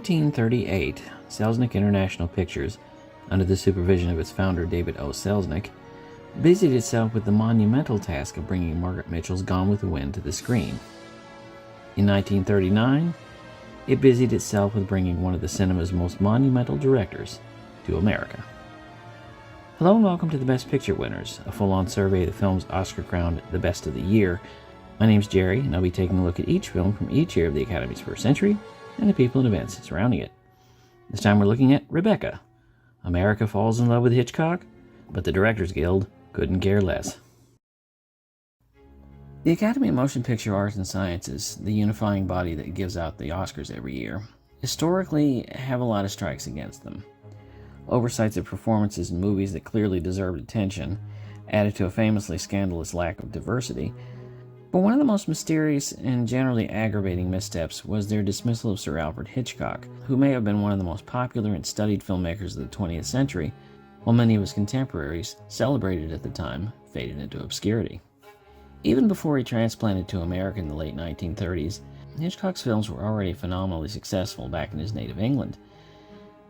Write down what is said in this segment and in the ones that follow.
1938, Selznick International Pictures, under the supervision of its founder David O. Selznick, busied itself with the monumental task of bringing Margaret Mitchell's Gone with the Wind to the screen. In 1939, it busied itself with bringing one of the cinema's most monumental directors to America. Hello and welcome to the Best Picture Winners, a full-on survey of the films Oscar-crowned the best of the year. My name's Jerry, and I'll be taking a look at each film from each year of the Academy's first century and the people and events surrounding it. This time we're looking at Rebecca. America falls in love with Hitchcock, but the Directors Guild couldn't care less. The Academy of Motion Picture Arts and Sciences, the unifying body that gives out the Oscars every year, historically have a lot of strikes against them. Oversights of performances in movies that clearly deserved attention, added to a famously scandalous lack of diversity. But one of the most mysterious and generally aggravating missteps was their dismissal of Sir Alfred Hitchcock, who may have been one of the most popular and studied filmmakers of the 20th century, while many of his contemporaries, celebrated at the time, faded into obscurity. Even before he transplanted to America in the late 1930s, Hitchcock's films were already phenomenally successful back in his native England.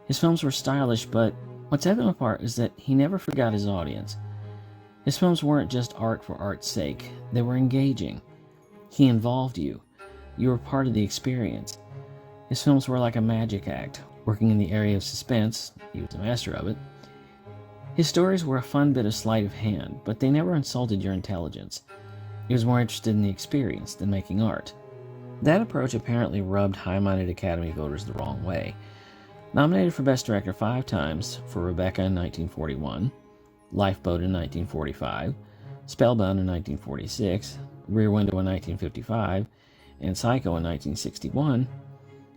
His films were stylish, but what set them apart is that he never forgot his audience. His films weren't just art for art's sake, they were engaging. He involved you. You were part of the experience. His films were like a magic act, working in the area of suspense. He was a master of it. His stories were a fun bit of sleight of hand, but they never insulted your intelligence. He was more interested in the experience than making art. That approach apparently rubbed high-minded Academy voters the wrong way. Nominated for Best Director 5 times for Rebecca in 1941, Lifeboat in 1945, Spellbound in 1946, Rear Window in 1955, and Psycho in 1961,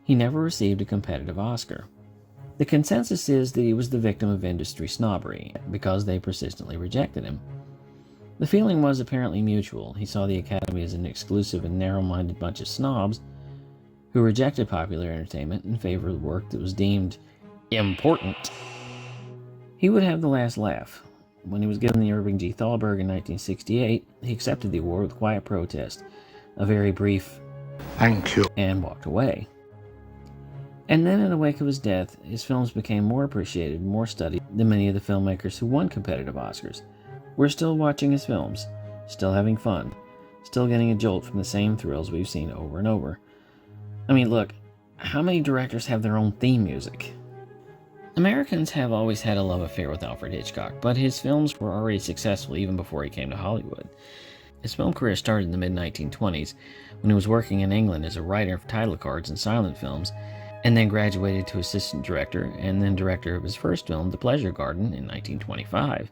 he never received a competitive Oscar. The consensus is that he was the victim of industry snobbery because they persistently rejected him. The feeling was apparently mutual. He saw the Academy as an exclusive and narrow-minded bunch of snobs who rejected popular entertainment in favor of work that was deemed important. He would have the last laugh. When he was given the Irving G. Thalberg in 1968, he accepted the award with quiet protest, a very brief "thank you," and walked away. And then in the wake of his death, his films became more appreciated, more studied than many of the filmmakers who won competitive Oscars. We're still watching his films, still having fun, still getting a jolt from the same thrills we've seen over and over. I mean, look, how many directors have their own theme music? Americans have always had a love affair with Alfred Hitchcock, but his films were already successful even before he came to Hollywood. His film career started in the mid-1920s when he was working in England as a writer for title cards and silent films, and then graduated to assistant director and then director of his first film, The Pleasure Garden, in 1925.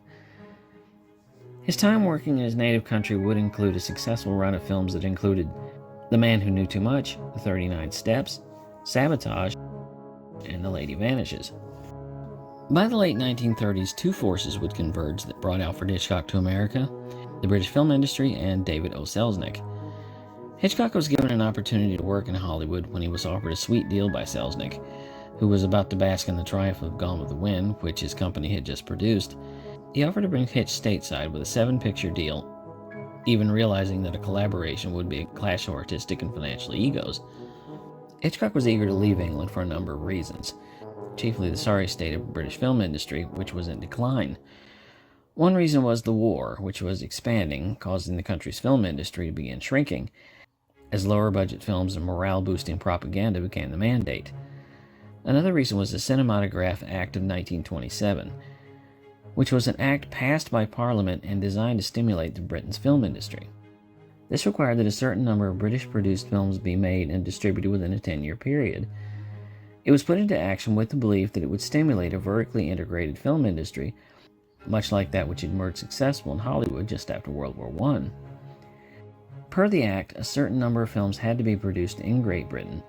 His time working in his native country would include a successful run of films that included The Man Who Knew Too Much, The 39 Steps, Sabotage, and The Lady Vanishes. By the late 1930s, two forces would converge that brought Alfred Hitchcock to America: the British film industry and David O. Selznick. Hitchcock was given an opportunity to work in Hollywood when he was offered a sweet deal by Selznick, who was about to bask in the triumph of Gone with the Wind, which his company had just produced. He offered to bring Hitch stateside with a 7-picture deal, even realizing that a collaboration would be a clash of artistic and financial egos. Hitchcock was eager to leave England for a number of reasons, chiefly the sorry state of the British film industry, which was in decline. One reason was the war, which was expanding, causing the country's film industry to begin shrinking, as lower-budget films and morale-boosting propaganda became the mandate. Another reason was the Cinematograph Act of 1927, which was an act passed by Parliament and designed to stimulate the Britain's film industry. This required that a certain number of British-produced films be made and distributed within a 10-year period. It was put into action with the belief that it would stimulate a vertically integrated film industry, much like that which had emerged successful in Hollywood just after World War I. Per the act, a certain number of films had to be produced in Great Britain,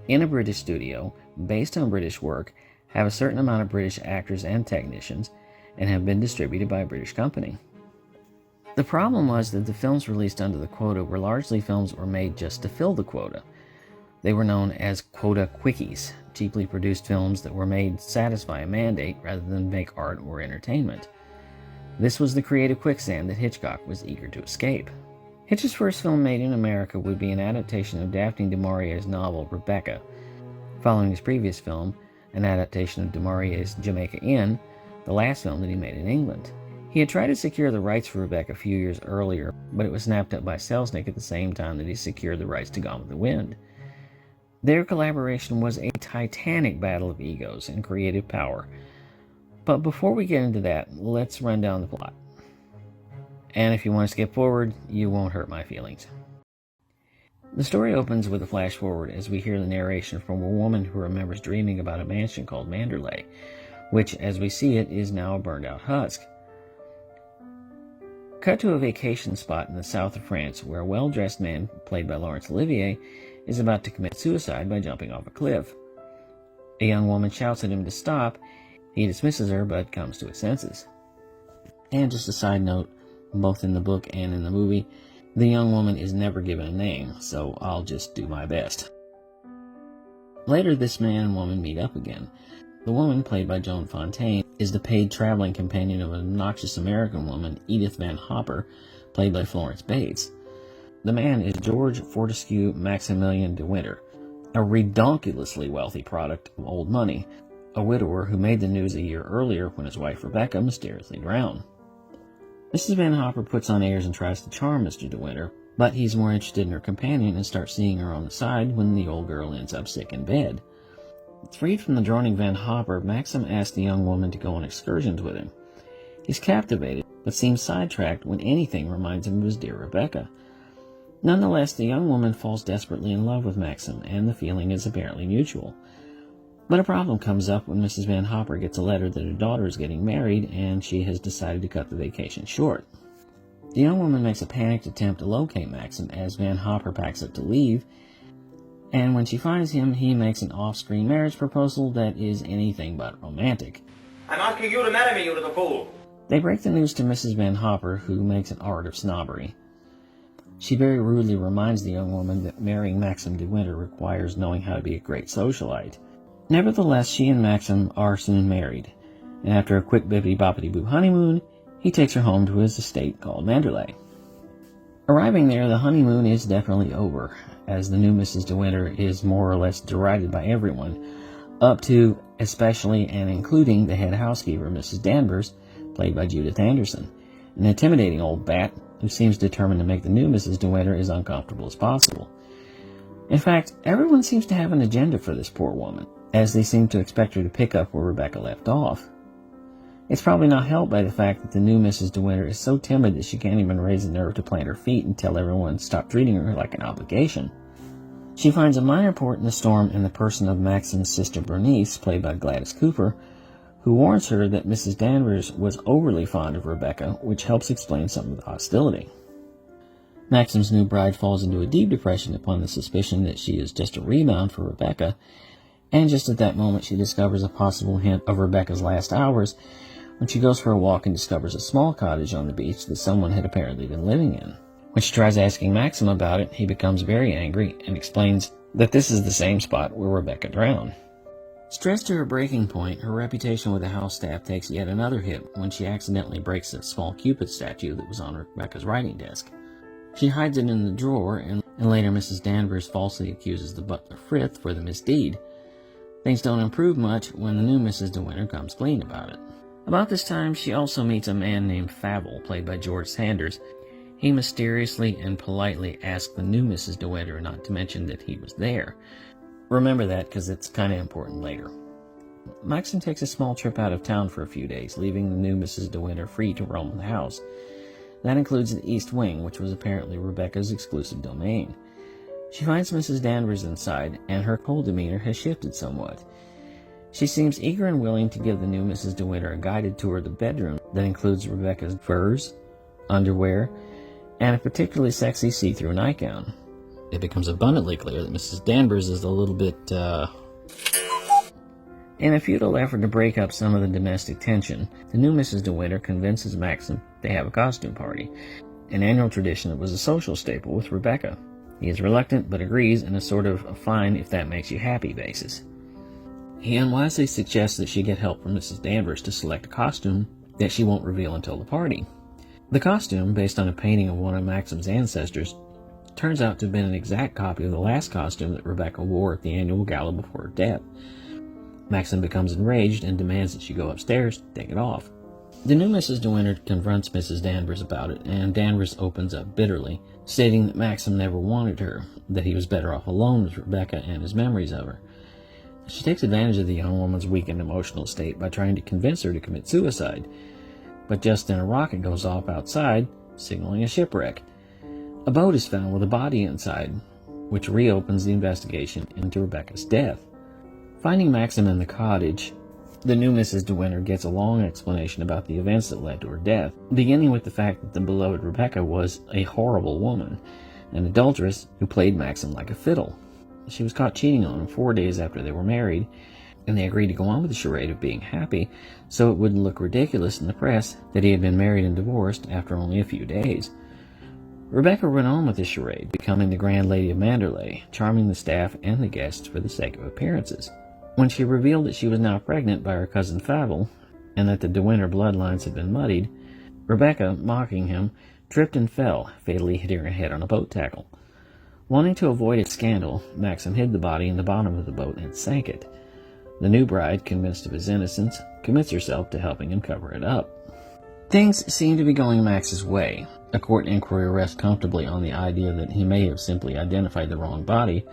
in a British studio, based on British work, have a certain amount of British actors and technicians, and have been distributed by a British company. The problem was that the films released under the quota were largely films that were made just to fill the quota. They were known as quota quickies, cheaply produced films that were made to satisfy a mandate rather than make art or entertainment. This was the creative quicksand that Hitchcock was eager to escape. Hitch's first film made in America would be an adaptation of Daphne du Maurier's novel Rebecca. following his previous film, an adaptation of Du Maurier's Jamaica Inn, the last film that he made in England. He had tried to secure the rights for Rebecca a few years earlier, but it was snapped up by Selznick at the same time that he secured the rights to Gone with the Wind. Their collaboration was a titanic battle of egos and creative power. But before we get into that, let's run down the plot. And if you want to skip forward, you won't hurt my feelings. The story opens with a flash forward as we hear the narration from a woman who remembers dreaming about a mansion called Manderley, which, as we see it, is now a burned-out husk. Cut to a vacation spot in the south of France where a well-dressed man, played by Laurence Olivier, is about to commit suicide by jumping off a cliff. A young woman shouts at him to stop. He dismisses her but comes to his senses. And just a side note, both in the book and in the movie, the young woman is never given a name, so I'll just do my best. Later, this man and woman meet up again. The woman, played by Joan Fontaine, is the paid traveling companion of an obnoxious American woman, Edith Van Hopper, played by Florence Bates. The man is George Fortescue Maximilian de Winter, a redonkulously wealthy product of old money, a widower who made the news a year earlier when his wife Rebecca mysteriously drowned. Mrs. Van Hopper puts on airs and tries to charm Mr. de Winter, but he's more interested in her companion and starts seeing her on the side when the old girl ends up sick in bed. Freed from the droning Van Hopper, Maxim asks the young woman to go on excursions with him. He's captivated, but seems sidetracked when anything reminds him of his dear Rebecca. Nonetheless, the young woman falls desperately in love with Maxim, and the feeling is apparently mutual. But a problem comes up when Mrs. Van Hopper gets a letter that her daughter is getting married, and she has decided to cut the vacation short. The young woman makes a panicked attempt to locate Maxim as Van Hopper packs up to leave, and when she finds him, he makes an off-screen marriage proposal that is anything but romantic. I'm asking you to marry me, you little fool. They break the news to Mrs. Van Hopper, who makes an art of snobbery. She very rudely reminds the young woman that marrying Maxim de Winter requires knowing how to be a great socialite. Nevertheless, she and Maxim are soon married, and after a quick bippity-boppity-boo honeymoon, he takes her home to his estate called Manderley. Arriving there, the honeymoon is definitely over, as the new Mrs. de Winter is more or less derided by everyone, up to, especially and including the head housekeeper, Mrs. Danvers, played by Judith Anderson, an intimidating old bat who seems determined to make the new Mrs. de Winter as uncomfortable as possible. In fact, everyone seems to have an agenda for this poor woman, as they seem to expect her to pick up where Rebecca left off. It's probably not helped by the fact that the new Mrs. de Winter is so timid that she can't even raise the nerve to plant her feet and tell everyone to stop treating her like an obligation. She finds a minor port in the storm in the person of Maxim's sister Bernice, played by Gladys Cooper, who warns her that Mrs. Danvers was overly fond of Rebecca, which helps explain some of the hostility. Maxim's new bride falls into a deep depression upon the suspicion that she is just a rebound for Rebecca, and just at that moment she discovers a possible hint of Rebecca's last hours when she goes for a walk and discovers a small cottage on the beach that someone had apparently been living in. When she tries asking Maxim about it, he becomes very angry and explains that this is the same spot where Rebecca drowned. Stressed to her breaking point, her reputation with the house staff takes yet another hit when she accidentally breaks a small Cupid statue that was on Rebecca's writing desk. She hides it in the drawer, and later Mrs. Danvers falsely accuses the butler Frith for the misdeed. Things don't improve much when the new Mrs. de Winter comes clean about it. About this time, she also meets a man named Favell, played by George Sanders. He mysteriously and politely asks the new Mrs. de Winter not to mention that he was there. Remember that, because it's kind of important later. Maxim takes a small trip out of town for a few days, leaving the new Mrs. de Winter free to roam the house. That includes the East Wing, which was apparently Rebecca's exclusive domain. She finds Mrs. Danvers inside, and her cold demeanor has shifted somewhat. She seems eager and willing to give the new Mrs. de Winter a guided tour of the bedroom that includes Rebecca's furs, underwear, and a particularly sexy see-through nightgown. It becomes abundantly clear that Mrs. Danvers is a little bit, In a futile effort to break up some of the domestic tension, the new Mrs. de Winter convinces Maxim to have a costume party, an annual tradition that was a social staple with Rebecca. He is reluctant, but agrees in a sort of a fine if that makes you happy basis. He unwisely suggests that she get help from Mrs. Danvers to select a costume that she won't reveal until the party. The costume, based on a painting of one of Maxim's ancestors, turns out to have been an exact copy of the last costume that Rebecca wore at the annual gala before her death. Maxim becomes enraged and demands that she go upstairs to take it off. The new Mrs. De Winter confronts Mrs. Danvers about it, and Danvers opens up bitterly, stating that Maxim never wanted her, that he was better off alone with Rebecca and his memories of her. She takes advantage of the young woman's weakened emotional state by trying to convince her to commit suicide, but just then a rocket goes off outside, signaling a shipwreck. A boat is found with a body inside, which reopens the investigation into Rebecca's death. Finding Maxim in the cottage, the new Mrs. De Winter gets a long explanation about the events that led to her death, beginning with the fact that the beloved Rebecca was a horrible woman, an adulteress who played Maxim like a fiddle. She was caught cheating on him 4 days after they were married, and they agreed to go on with the charade of being happy, so it wouldn't look ridiculous in the press that he had been married and divorced after only a few days. Rebecca went on with the charade, becoming the Grand Lady of Manderley, charming the staff and the guests for the sake of appearances. When she revealed that she was now pregnant by her cousin Fable, and that the De Winter bloodlines had been muddied, Rebecca, mocking him, tripped and fell, fatally hitting her head on a boat tackle. Wanting to avoid a scandal, Maxim hid the body in the bottom of the boat and sank it. The new bride, convinced of his innocence, commits herself to helping him cover it up. Things seem to be going Max's way. A court inquiry rests comfortably on the idea that he may have simply identified the wrong body,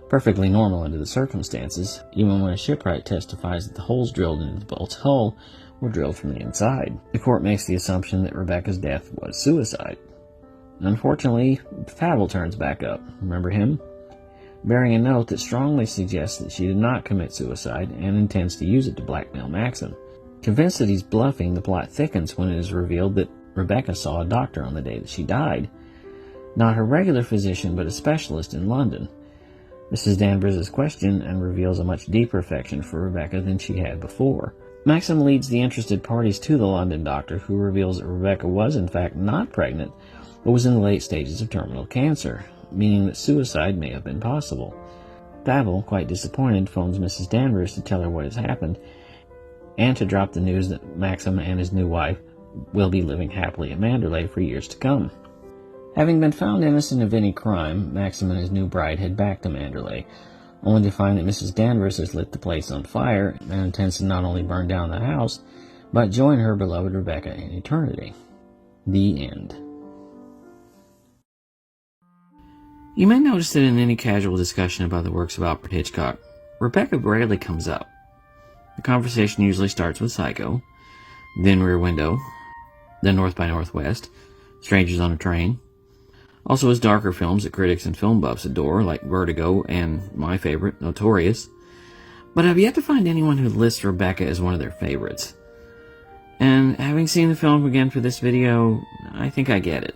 perfectly normal under the circumstances, even when a shipwright testifies that the holes drilled into the boat's hull were drilled from the inside. The court makes the assumption that Rebecca's death was suicide. Unfortunately, Fable turns back up. Remember him? Bearing a note that strongly suggests that she did not commit suicide and intends to use it to blackmail Maxim. Convinced that he's bluffing, the plot thickens when it is revealed that Rebecca saw a doctor on the day that she died. Not her regular physician, but a specialist in London. Mrs. Danvers is questioned and reveals a much deeper affection for Rebecca than she had before. Maxim leads the interested parties to the London doctor, who reveals that Rebecca was in fact not pregnant, but was in the late stages of terminal cancer, meaning that suicide may have been possible. Fable, quite disappointed, phones Mrs. Danvers to tell her what has happened, and to drop the news that Maxim and his new wife will be living happily at Manderley for years to come. Having been found innocent of any crime, Maxim and his new bride head back to Manderley, only to find that Mrs. Danvers has lit the place on fire and intends to not only burn down the house, but join her beloved Rebecca in eternity. The end. You may notice that in any casual discussion about the works of Alfred Hitchcock, Rebecca rarely comes up. The conversation usually starts with Psycho, then Rear Window, then North by Northwest, Strangers on a Train. Also his darker films that critics and film buffs adore, like Vertigo and my favorite, Notorious. But I've yet to find anyone who lists Rebecca as one of their favorites. And having seen the film again for this video, I think I get it.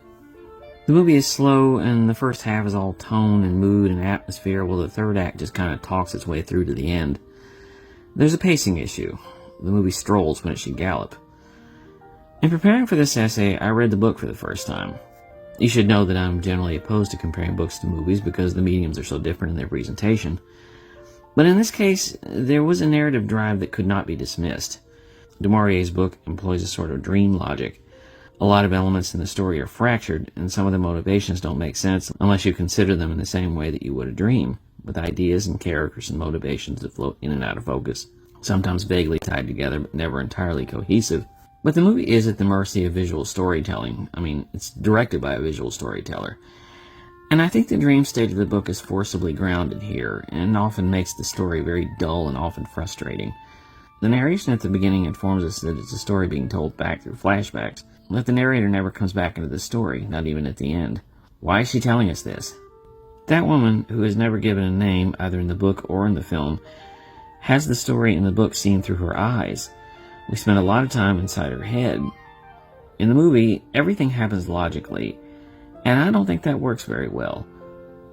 The movie is slow, and the first half is all tone and mood and atmosphere, while the third act just kind of talks its way through to the end. There's a pacing issue. The movie strolls when it should gallop. In preparing for this essay, I read the book for the first time. You should know that I'm generally opposed to comparing books to movies because the mediums are so different in their presentation. But in this case, there was a narrative drive that could not be dismissed. Du Maurier's book employs a sort of dream logic. A lot of elements in the story are fractured, and some of the motivations don't make sense unless you consider them in the same way that you would a dream, with ideas and characters and motivations that float in and out of focus, sometimes vaguely tied together but never entirely cohesive. But the movie is at the mercy of visual storytelling. I mean, it's directed by a visual storyteller. And I think the dream state of the book is forcibly grounded here, and often makes the story very dull and often frustrating. The narration at the beginning informs us that it's a story being told back through flashbacks, but the narrator never comes back into the story, not even at the end. Why is she telling us this? That woman, who is never given a name either in the book or in the film, has the story in the book seen through her eyes. We spend a lot of time inside her head. In the movie, everything happens logically, and I don't think that works very well.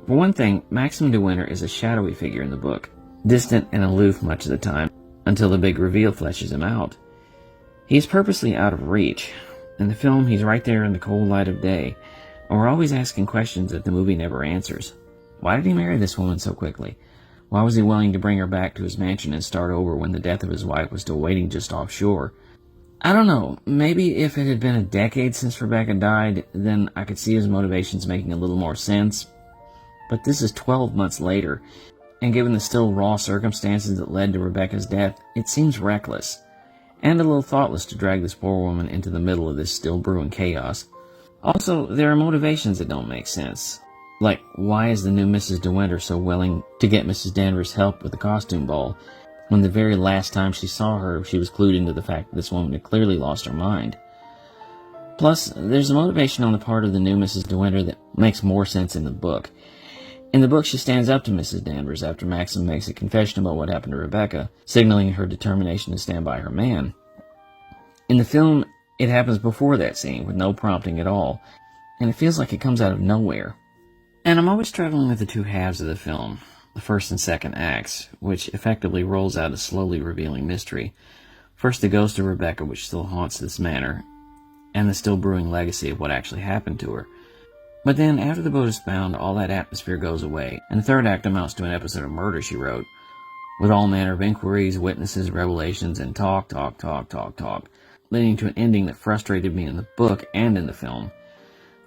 For one thing, Maxim De Winter is a shadowy figure in the book, distant and aloof much of the time, until the big reveal fleshes him out. He is purposely out of reach. In the film, he's right there in the cold light of day, and we're always asking questions that the movie never answers. Why did he marry this woman so quickly? Why was he willing to bring her back to his mansion and start over when the death of his wife was still waiting just offshore? I don't know, maybe if it had been a decade since Rebecca died, then I could see his motivations making a little more sense. But this is 12 months later, and given the still raw circumstances that led to Rebecca's death, it seems reckless, and a little thoughtless to drag this poor woman into the middle of this still brewing chaos. Also, there are motivations that don't make sense. Like, why is the new Mrs. De Winter so willing to get Mrs. Danvers' help with the costume ball, when the very last time she saw her, she was clued into the fact that this woman had clearly lost her mind? Plus, there's a motivation on the part of the new Mrs. De Winter that makes more sense in the book. In the book, she stands up to Mrs. Danvers after Maxim makes a confession about what happened to Rebecca, signaling her determination to stand by her man. In the film, it happens before that scene, with no prompting at all, and it feels like it comes out of nowhere. And I'm always struggling with the two halves of the film, the first and second acts, which effectively rolls out a slowly revealing mystery. First, the ghost of Rebecca, which still haunts this manor, and the still brewing legacy of what actually happened to her. But then, after the boat is found, all that atmosphere goes away, and the third act amounts to an episode of Murder, She Wrote, with all manner of inquiries, witnesses, revelations, and talk, leading to an ending that frustrated me in the book and in the film.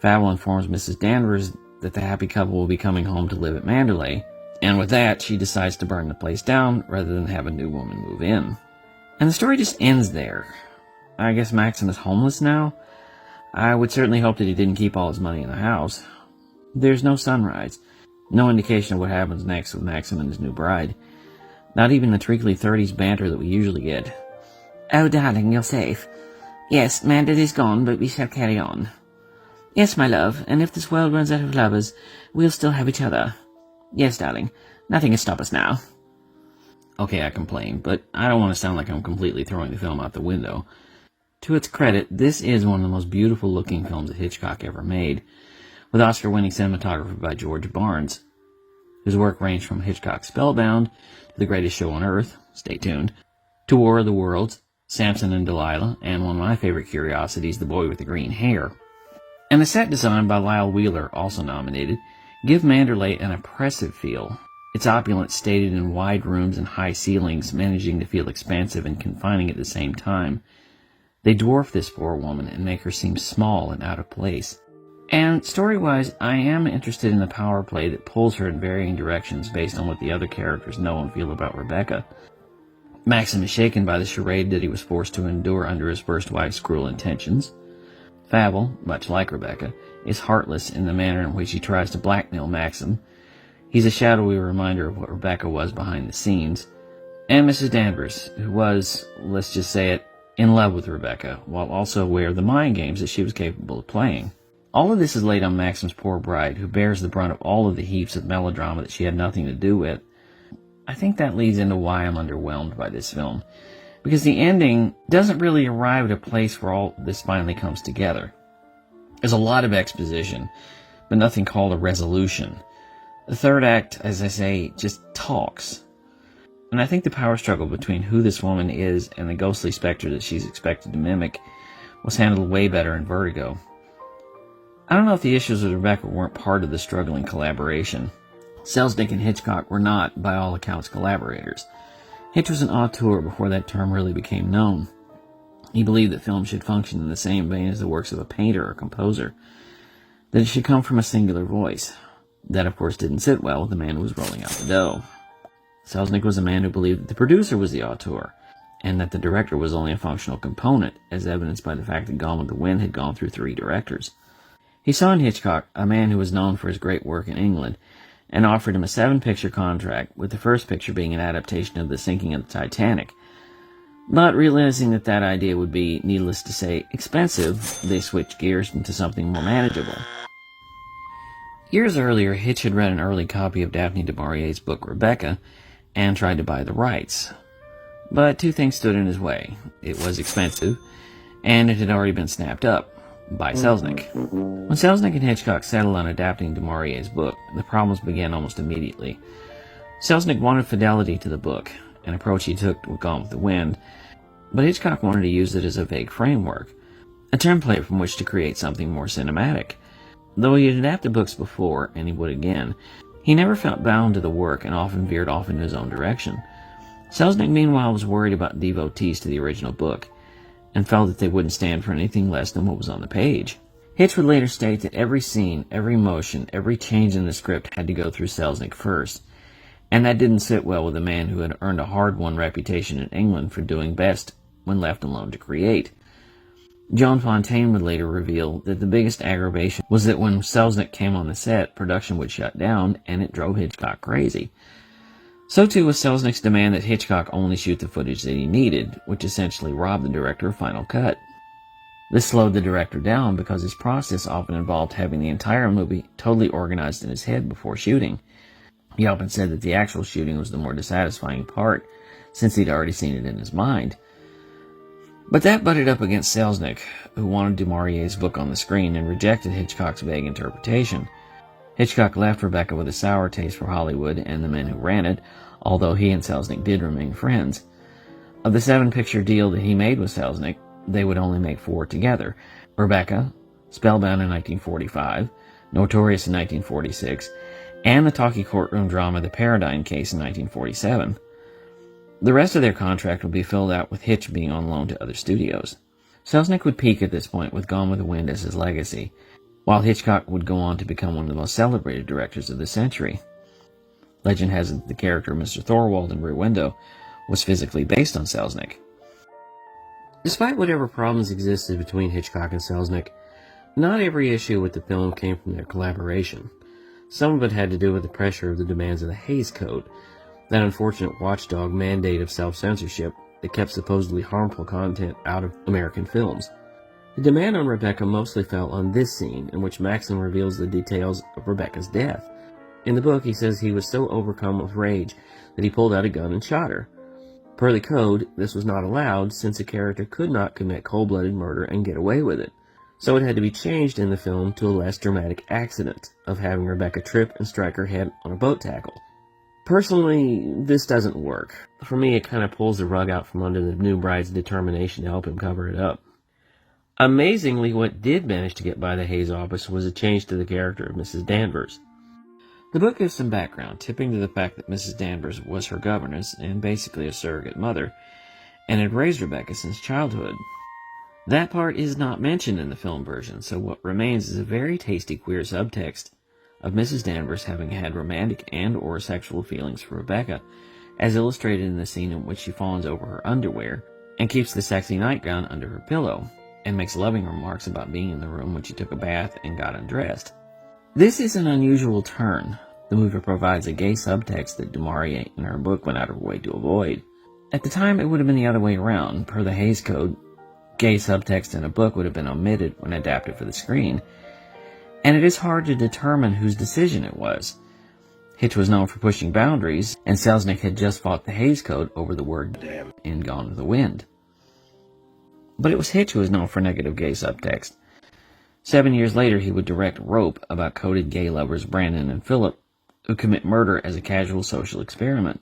Fable informs Mrs. Danvers that the happy couple will be coming home to live at Manderley, and with that, she decides to burn the place down rather than have a new woman move in. And the story just ends there. I guess Maxim is homeless now? I would certainly hope that he didn't keep all his money in the house. There's no sunrise, no indication of what happens next with Maxim and his new bride. Not even the treacly 30s banter that we usually get. "Oh, darling, you're safe. Yes, Mandel is gone, but we shall carry on. Yes, my love, and if this world runs out of lovers, we'll still have each other. Yes, darling, nothing can stop us now." Okay, I complain, but I don't want to sound like I'm completely throwing the film out the window. To its credit, this is one of the most beautiful looking films that Hitchcock ever made, with Oscar-winning cinematography by George Barnes, whose work ranged from Hitchcock's Spellbound to The Greatest Show on Earth, stay tuned, to War of the Worlds, Samson and Delilah, and one of my favorite curiosities, The Boy with the Green Hair. And the set design by Lyle Wheeler, also nominated, give Manderley an oppressive feel. Its opulence stated in wide rooms and high ceilings, managing to feel expansive and confining at the same time. They dwarf this poor woman and make her seem small and out of place. And story-wise, I am interested in the power play that pulls her in varying directions based on what the other characters know and feel about Rebecca. Maxim is shaken by the charade that he was forced to endure under his first wife's cruel intentions. Fable, much like Rebecca, is heartless in the manner in which he tries to blackmail Maxim. He's a shadowy reminder of what Rebecca was behind the scenes. And Mrs. Danvers, who was, let's just say it, in love with Rebecca, while also aware of the mind games that she was capable of playing. All of this is laid on Maxim's poor bride, who bears the brunt of all of the heaps of melodrama that she had nothing to do with. I think that leads into why I'm underwhelmed by this film, because the ending doesn't really arrive at a place where all this finally comes together. There's a lot of exposition, but nothing called a resolution. The third act, as I say, just talks. And I think the power struggle between who this woman is and the ghostly specter that she's expected to mimic was handled way better in Vertigo. I don't know if the issues with Rebecca weren't part of the struggling collaboration. Selznick and Hitchcock were not, by all accounts, collaborators. Hitch was an auteur before that term really became known. He believed that film should function in the same vein as the works of a painter or composer, that it should come from a singular voice. That, of course, didn't sit well with the man who was rolling out the dough. Selznick was a man who believed that the producer was the auteur, and that the director was only a functional component, as evidenced by the fact that Gone with the Wind had gone through 3 directors. He saw in Hitchcock a man who was known for his great work in England, and offered him a 7-picture contract, with the first picture being an adaptation of The Sinking of the Titanic. But realizing that that idea would be, needless to say, expensive, they switched gears into something more manageable. Years earlier, Hitch had read an early copy of Daphne du Maurier's book Rebecca, and tried to buy the rights. But 2 things stood in his way. It was expensive, and it had already been snapped up by Selznick. When Selznick and Hitchcock settled on adapting du Maurier's book, the problems began almost immediately. Selznick wanted fidelity to the book, an approach he took with Gone with the Wind, but Hitchcock wanted to use it as a vague framework, a template from which to create something more cinematic. Though he had adapted books before, and he would again, he never felt bound to the work and often veered off into his own direction. Selznick, meanwhile, was worried about devotees to the original book, and felt that they wouldn't stand for anything less than what was on the page. Hitch would later state that every scene, every motion, every change in the script had to go through Selznick first, and that didn't sit well with a man who had earned a hard-won reputation in England for doing best when left alone to create. John Fontaine would later reveal that the biggest aggravation was that when Selznick came on the set, production would shut down, and it drove Hitchcock crazy. So too was Selznick's demand that Hitchcock only shoot the footage that he needed, which essentially robbed the director of final cut. This slowed the director down because his process often involved having the entire movie totally organized in his head before shooting. He often said that the actual shooting was the more dissatisfying part, since he'd already seen it in his mind. But that butted up against Selznick, who wanted du Maurier's book on the screen and rejected Hitchcock's vague interpretation. Hitchcock left Rebecca with a sour taste for Hollywood and the men who ran it, although he and Selznick did remain friends. Of the 7-picture deal that he made with Selznick, they would only make 4 together: Rebecca, Spellbound in 1945, Notorious in 1946, and the talky courtroom drama The Paradigm Case in 1947. The rest of their contract would be filled out with Hitch being on loan to other studios. Selznick would peak at this point with Gone with the Wind as his legacy, while Hitchcock would go on to become one of the most celebrated directors of the century. Legend has it that the character of Mr. Thorwald in Rear Window was physically based on Selznick. Despite whatever problems existed between Hitchcock and Selznick, not every issue with the film came from their collaboration. Some of it had to do with the pressure of the demands of the Hays Code, that unfortunate watchdog mandate of self-censorship that kept supposedly harmful content out of American films. The demand on Rebecca mostly fell on this scene, in which Maxim reveals the details of Rebecca's death. In the book, he says he was so overcome with rage that he pulled out a gun and shot her. Per the code, this was not allowed, since a character could not commit cold-blooded murder and get away with it. So it had to be changed in the film to a less dramatic accident of having Rebecca trip and strike her head on a boat tackle. Personally, this doesn't work. For me, it kind of pulls the rug out from under the new bride's determination to help him cover it up. Amazingly, what did manage to get by the Hays office was a change to the character of Mrs. Danvers. The book gives some background, tipping to the fact that Mrs. Danvers was her governess and basically a surrogate mother, and had raised Rebecca since childhood. That part is not mentioned in the film version, so what remains is a very tasty queer subtext of Mrs. Danvers having had romantic and or sexual feelings for Rebecca, as illustrated in the scene in which she fawns over her underwear and keeps the sexy nightgown under her pillow, and makes loving remarks about being in the room when she took a bath and got undressed. This is an unusual turn. The movie provides a gay subtext that du Maurier in her book went out of her way to avoid. At the time, it would have been the other way around. Per the Hays Code, gay subtext in a book would have been omitted when adapted for the screen, and it is hard to determine whose decision it was. Hitch was known for pushing boundaries, and Selznick had just fought the Hays Code over the word "damn" in Gone with the Wind. But it was Hitch who was known for negative gay subtext. 7 years later, he would direct Rope, about coded gay lovers Brandon and Philip, who commit murder as a casual social experiment.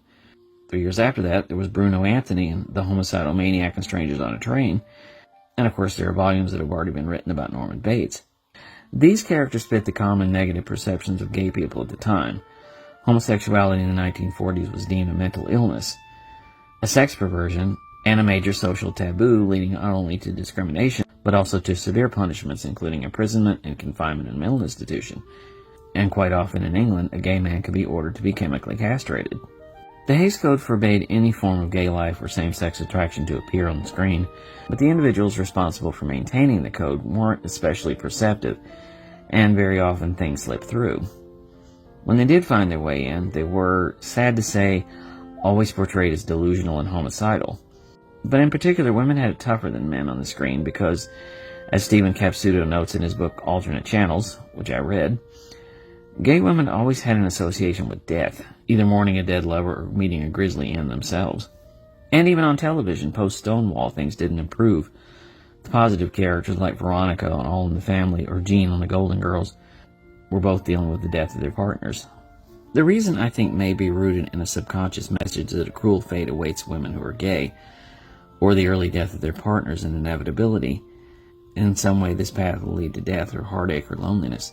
3 years after that, there was Bruno Anthony in The Homicidal Maniac and Strangers on a Train, and of course there are volumes that have already been written about Norman Bates. These characters fit the common negative perceptions of gay people at the time. Homosexuality in the 1940s was deemed a mental illness, a sex perversion, and a major social taboo, leading not only to discrimination, but also to severe punishments, including imprisonment and confinement in a mental institution. And quite often in England, a gay man could be ordered to be chemically castrated. The Hays Code forbade any form of gay life or same-sex attraction to appear on the screen, but the individuals responsible for maintaining the code weren't especially perceptive, and very often things slipped through. When they did find their way in, they were, sad to say, always portrayed as delusional and homicidal. But in particular, women had it tougher than men on the screen because, as Stephen Capsuto notes in his book Alternate Channels, which I read, gay women always had an association with death, either mourning a dead lover or meeting a grisly end themselves. And even on television, post-Stonewall, things didn't improve. The positive characters like Veronica on All in the Family or Jean on The Golden Girls were both dealing with the death of their partners. The reason, I think, may be rooted in a subconscious message that a cruel fate awaits women who are gay, or the early death of their partners, an inevitability. In some way, this path will lead to death or heartache or loneliness.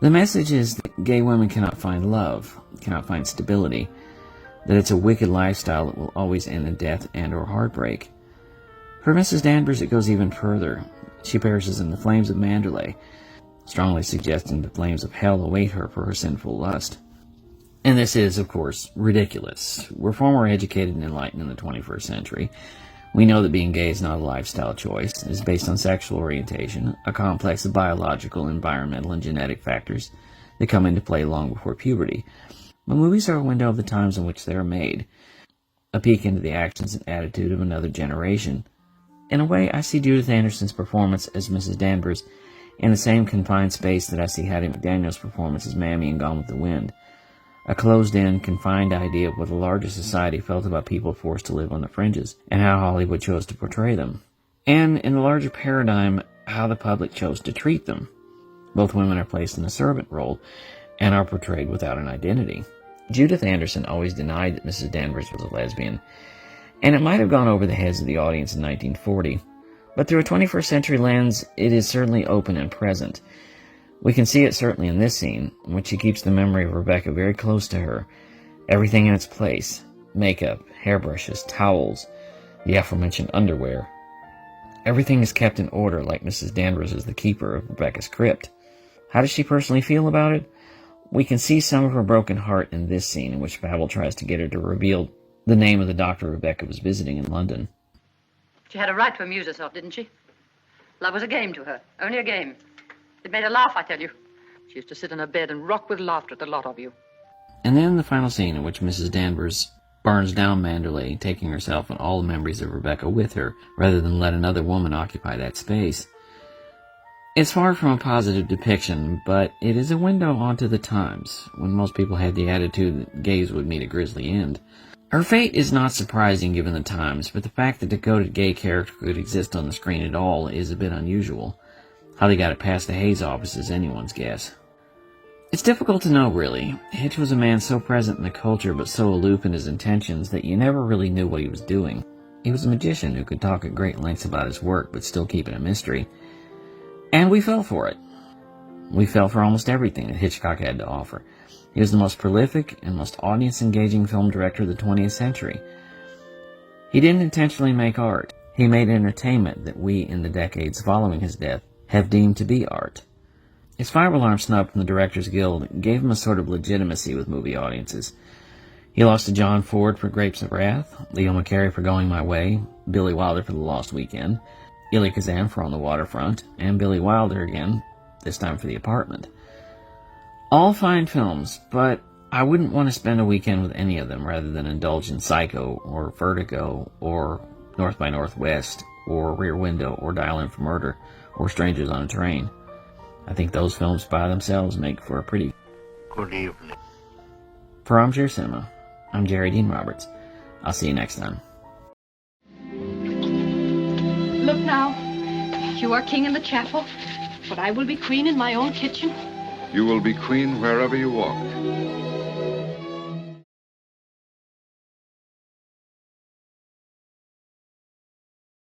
The message is that gay women cannot find love, cannot find stability, that it's a wicked lifestyle that will always end in death and or heartbreak. For Mrs. Danvers, it goes even further. She perishes in the flames of Mandalay, strongly suggesting the flames of hell await her for her sinful lust. And this is, of course, ridiculous. We're far more educated and enlightened in the 21st century. We know that being gay is not a lifestyle choice. It is based on sexual orientation, a complex of biological, environmental, and genetic factors that come into play long before puberty. But movies are a window of the times in which they are made, a peek into the actions and attitude of another generation. In a way, I see Judith Anderson's performance as Mrs. Danvers in the same confined space that I see Hattie McDaniel's performance as Mammy in Gone with the Wind. A closed-in, confined idea of what the larger society felt about people forced to live on the fringes, and how Hollywood chose to portray them. And, in the larger paradigm, how the public chose to treat them. Both women are placed in a servant role, and are portrayed without an identity. Judith Anderson always denied that Mrs. Danvers was a lesbian, and it might have gone over the heads of the audience in 1940. But through a 21st century lens, it is certainly open and present. We can see it certainly in this scene, in which she keeps the memory of Rebecca very close to her. Everything in its place. Makeup, hairbrushes, towels, the aforementioned underwear. Everything is kept in order, like Mrs. Danvers is the keeper of Rebecca's crypt. How does she personally feel about it? We can see some of her broken heart in this scene, in which Babel tries to get her to reveal the name of the doctor Rebecca was visiting in London. She had a right to amuse herself, didn't she? Love was a game to her, only a game. It made her laugh, I tell you. She used to sit in her bed and rock with laughter at the lot of you. And then the final scene in which Mrs. Danvers burns down Mandalay, taking herself and all the memories of Rebecca with her, rather than let another woman occupy that space. It's far from a positive depiction, but it is a window onto the times, when most people had the attitude that gays would meet a grisly end. Her fate is not surprising given the times, but the fact that a decoded gay character could exist on the screen at all is a bit unusual. How they got it past the Hayes office is anyone's guess. It's difficult to know, really. Hitch was a man so present in the culture but so aloof in his intentions that you never really knew what he was doing. He was a magician who could talk at great lengths about his work but still keep it a mystery. And we fell for it. We fell for almost everything that Hitchcock had to offer. He was the most prolific and most audience-engaging film director of the 20th century. He didn't intentionally make art. He made entertainment that we, in the decades following his death, have deemed to be art. His five-alarm snub from the Directors Guild gave him a sort of legitimacy with movie audiences. He lost to John Ford for Grapes of Wrath, Leo McCarey for Going My Way, Billy Wilder for The Lost Weekend, Elie Kazan for On the Waterfront, and Billy Wilder again, this time for The Apartment. All fine films, but I wouldn't want to spend a weekend with any of them rather than indulge in Psycho, or Vertigo, or North by Northwest, or Rear Window, or Dial In for Murder, or Strangers on a Train. I think those films by themselves make for a pretty good evening. For Armchair Cinema, I'm Jerry Dean Roberts. I'll see you next time. Look now, you are king in the chapel, but I will be queen in my own kitchen. You will be queen wherever you walk.